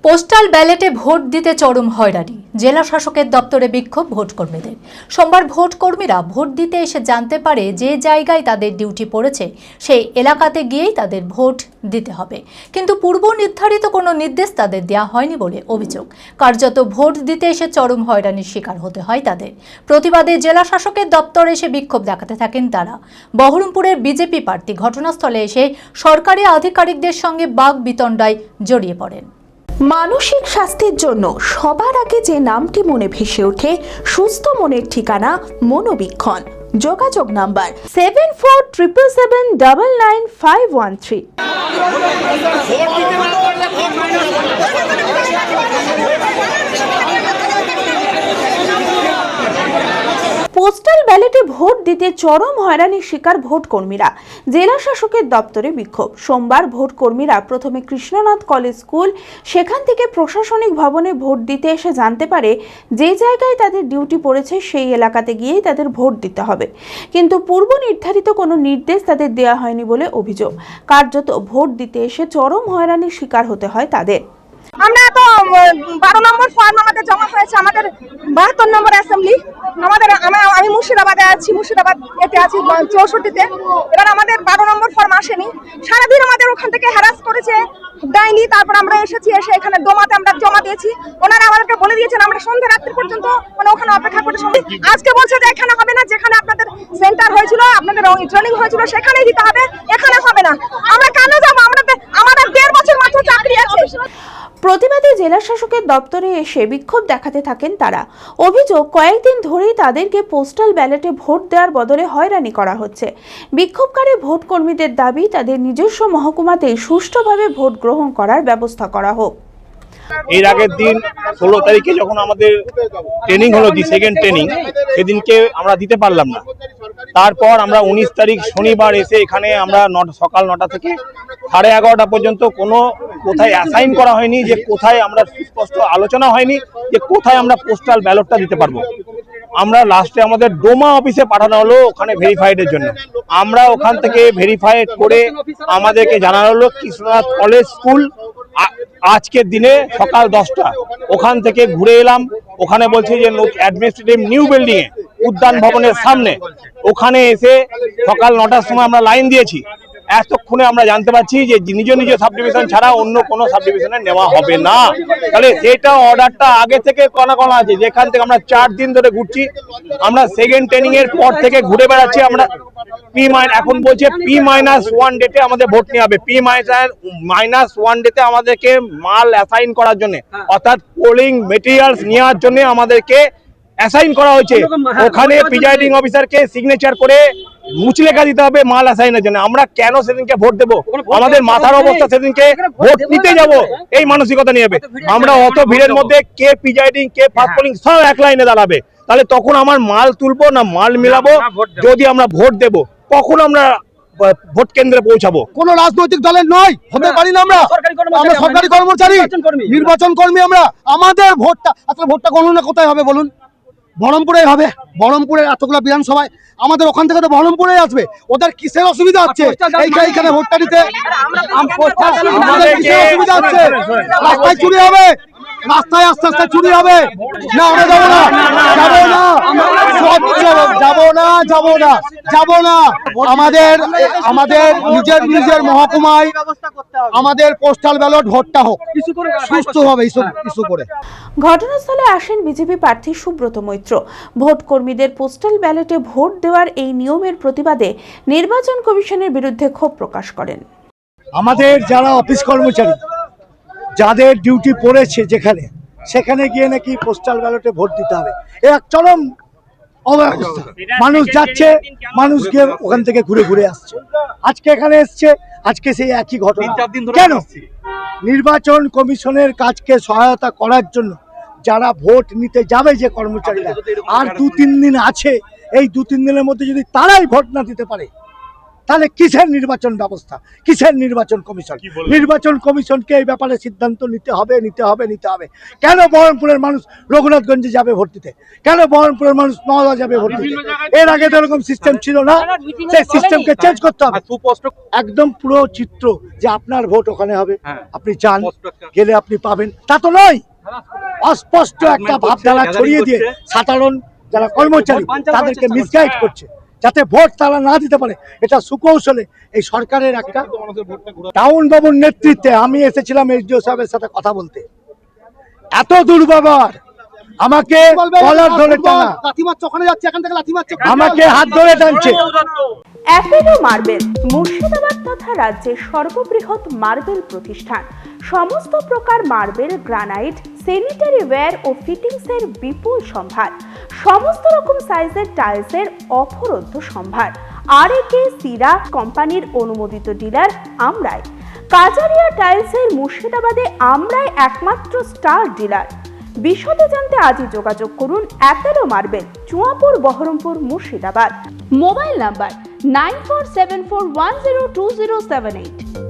Postal ব্যালটে vote দিতে চরম হয়রানি, জেলা শাসকের দপ্তরে বিক্ষোভ ভোটকর্মীদের। সোমবার ভোটকর্মীরা ভোট দিতে এসে জানতে পারে যে জায়গায় তাদের ডিউটি পড়েছে সেই এলাকাতে গিয়েই তাদের ভোট দিতে হবে, কিন্তু পূর্ব নির্ধারিত কোনো নির্দেশ তাদের দেওয়া হয়নি বলে অভিযোগ। কার্যত ভোট দিতে এসে চরম হয়রানির শিকার হতে হয় তাদের। প্রতিবাদে জেলা শাসকের দপ্তরে এসে বিক্ষোভ দেখাতে থাকেন তারা। বহরমপুরের বিজেপি প্রার্থী ঘটনাস্থলে এসে সরকারি আধিকারিকদের সঙ্গে বাকবিতণ্ডায় জড়িয়ে পড়েন। মানসিক স্বাস্থ্যের জন্য সবার আগে যে নামটি মনে ভেসে ওঠে, সুস্থ মনের ঠিকানা মনোবীক্ষণ। যোগাযোগ নাম্বার 7477799513। পোস্টাল ব্যালটে ভোট দিতে চরম হয়রানির শিকার ভোটকর্মীরা। জেলা শাসকের দপ্তরে বিক্ষোভ। সোমবার ভোটকর্মীরা প্রথমে কৃষ্ণনাথ কলেজ স্কুল, সেখান থেকে প্রশাসনিক ভবনে ভোট দিতে এসে জানতে পারে যে জায়গায় তাদের ডিউটি পড়েছে সেই এলাকাতে গিয়েই তাদের ভোট দিতে হবে, কিন্তু পূর্ব নির্ধারিত কোনো নির্দেশ তাদের দেওয়া হয়নি বলে অভিযোগ। কার্যত ভোট দিতে এসে চরম হয়রানির শিকার হতে হয় তাদের। আমরা তো 12 নম্বর ফর্ম আমাদের জমা হয়েছে, আমাদের 72 নম্বর অ্যাসেম্বলি। আমি মুর্শিদাবাদে আছি, মুর্শিদাবাদ এতে আছি 64-তে। এবার আমাদের 12 নম্বর ফর্ম আসেনি, সারাদিন আমাদের ওখান থেকে হ্যারাস করেছে, দেয়নি। তারপর আমরা এসেছি, এসে এখানে দোমাতে আমরা জমা দিয়েছি। ওনারা আমাদেরকে বলে দিয়েছেন আমরা সন্ধ্যা রাত্রি পর্যন্ত ওখানে অপেক্ষা করে। আজকে বলছে যে এখানে হবে না, যেখানে আপনাদের সেন্টার হয়েছিল, আপনাদের ট্রেনিং হয়েছিল সেখানেই দিতে হবে, এখানে হবে না। আমরা কেন যাবো? আমাদের 1.5 বছর মাত্র চাকরি আছে। প্রতিবাদে জেলা শাসকের দপ্তরে এসে বিক্ষোভ দেখাতে থাকেন তারা। অভিযোগ, কয়েকদিন ধরেই তাদেরকে পোস্টাল ব্যালটে ভোট দেওয়ার বদলে হয়রানি করা হচ্ছে। বিক্ষোভকারী ভোটকর্মীদের দাবি তাদের নিজস্ব মহকুমাতেই সুষ্ঠুভাবে ভোট গ্রহণ করার ব্যবস্থা করা হোক। এর আগের দিন 16 তারিখে যখন আমাদের ট্রেনিং হলো, সেকেন্ড ট্রেনিং, সেদিনকে আমরা দিতে পারলাম না। তারপর আমরা 19 তারিখ শনিবার এসে এখানে আমরা সকাল 9টা থেকে 11:30 পর্যন্ত কোনো কোথায় অ্যাসাইন করা হয়নি, যে কোথায় আমরা সুস্পষ্ট আলোচনা হয়নি যে কোথায় আমরা পোস্টাল ব্যালটটা দিতে পারবো। আমরা লাস্টে আমাদের ডোমা অফিসে পাঠানো হলো ওখানে ভেরিফাইডের জন্য। আমরা ওখান থেকে ভেরিফাইড করে আমাদেরকে জানানো হলো কৃষ্ণনাথ কলেজ স্কুল। আজকের দিনে সকাল 10টা ওখান থেকে ঘুরে এলাম, ওখানে বলছে যে অ্যাডমিনিস্ট্রেটিভ নিউ বিল্ডিং এ উদ্যান ভবনের সামনে, ওখানে এসে সকাল 9টার সময় আমরা লাইন দিয়েছি। এতক্ষণে আমরা জানতে পারছি যে নিজ নিজ সাব ডিভিশন ছাড়া অন্য কোনো সাব ডিভিশনে নেওয়া হবে না। তাহলে সেটা অর্ডারটা আগে থেকে করা আছে, যেখান থেকে আমরা 4 দিন ধরে ঘুরছি। আমরা সেকেন্ড ট্রেনিং এর পর থেকে ঘুরে বেড়াচ্ছি। আমরা এখন বলছে P-1 ডেটে আমাদের ভোট নিয়ে হবে, P-1 ডেতে আমাদেরকে মাল অ্যাসাইন করার জন্য, অর্থাৎ পোলিং মেটেরিয়ালস নেওয়ার জন্য আমাদেরকে অ্যাসাইন করা হয়েছে। ওখানে প্রিজাইডিং অফিসারকে সিগনেচার করে মুচলেখা দিতে হবে মাল অ্যাসাইনের জন্য। আমরা কেন সেদিনকে ভোট দেবো? আমাদের মাথার অবস্থা সেদিনকে ভোট নিতে যাব এই মানসিকতা নিয়ে হবে। আমরা অত ভিড়ের মধ্যে কে প্রিজাইডিং, কে ফার্স্ট পোলিং সব এক লাইনে দাঁড়াবে, তাহলে তখন আমার মাল তুলবো না মাল মিলাবো? যদি আমরা ভোট দেব, কখন আমরা ভোট কেন্দ্রে পৌঁছাবো? কোন রাজনৈতিক দলের নয়, হতে পারি না। আমরা সরকারি কর্মচারী, নির্বাচন কর্মী। আমরা আমাদের ভোটটা, আসলে ভোটটা গণনা কোথায় হবে বলুন? বহরমপুরে হবে। বহরমপুরের এতগুলো বিধানসভায় আমাদের ওখান থেকে তো বহরমপুরে আসবে। ওদের কিসের অসুবিধা হচ্ছে এইখানে ভোটটা দিতে? অসুবিধা হচ্ছে, রাস্তায় চুরি হবে, রাস্তায় আস্তে আস্তে চুরি হবে। না, আমরা যাবো না, যাবো না। আমাদের নিজের মহকুমায় আমাদের পোস্টাল ব্যালট ভোটটা হোক, সুষ্ঠুভাবে ইস্যু করে। ঘটনাস্থলে আসেন বিজেপি প্রার্থী সুব্রত মৈত্র। ভোটকর্মীদের পোস্টাল ব্যালটে ভোট দেওয়ার এই নিয়মের প্রতিবাদে নির্বাচন কমিশনের বিরুদ্ধে ক্ষোভ প্রকাশ করেন। আমাদের যারা অফিস কর্মচারী, যাদের ডিউটি পড়েছে যেখানে, সেখানে গিয়ে নাকি পোস্টাল ব্যালটে ভোট দিতে হবে, এক চরম অবস্থা। মানুষ যাচ্ছে, মানুষ গিয়ে ওখান থেকে ঘুরে ঘুরে আসছে। আজকে এখানে এসছে, আজকে সেই একই ঘটনা। কেন? নির্বাচন কমিশনের কাজকে সহায়তা করার জন্য যারা ভোট নিতে যাবে, যে কর্মচারীরা, আর 2-3 দিন আছে, এই 2-3 দিনের মধ্যে যদি তারাই ভোট না দিতে পারে, তাহলে কিসের নির্বাচন ব্যবস্থা, কিসের নির্বাচন কমিশন? নির্বাচন কমিশনকে এই ব্যাপারে সিদ্ধান্ত নিতে হবে। কেন বহরমপুরের মানুষ রঘুনাথগঞ্জে যাবে ভোট দিতে? কেন বহরমপুরের মানুষ নওদা যাবে ভোট দিতে? এর আগে তো এরকম সিস্টেম ছিল না, সেই সিস্টেমকে চেঞ্জ করতে হবে। একদম পুরো চিত্র যে আপনার ভোট ওখানে হবে, আপনি চান গেলে আপনি পাবেন, তা তো নয়। অস্পষ্ট একটা ভাবধারা ছড়িয়ে দিয়ে সাধারণ যারা কর্মচারী তাদেরকে মিসগাইড করছে যাতে ভোট তারা না দিতে পারে। এটা সুকৌশলে এই সরকারের একটা। টাউন বাবুর নেতৃত্বে আমি এসেছিলাম এসডিও সাহেবের সাথে কথা বলতে। এত দুর্ব্যবহার, আমাকে কলার ধরে টানা, আমাকে হাত ধরে টানছে। অ্যাপেলো মার্বেল মুর্শিদাবাদ তথা রাজ্যের সর্ববৃহৎ মার্বেল প্রতিষ্ঠান। সমস্ত প্রকার মার্বেল, গ্রানাইট, স্যানিটারি ওয়্যার ও ফিটিংসের বিপুল সম্ভার, সমস্ত রকম সাইজের টাইলসের অফুরন্ত সম্ভার। আর.এ.কে সিরা কোম্পানির অনুমোদিত ডিলার আমরাই। কাজারিয়া টাইলসের মুর্শিদাবাদে আমরাই একমাত্র স্টার ডিলার। বিশদে জানতে আজই যোগাযোগ করুন Apollo marble, Chuapur, Baharampur, Murshidabad. Mobile number 9474102078।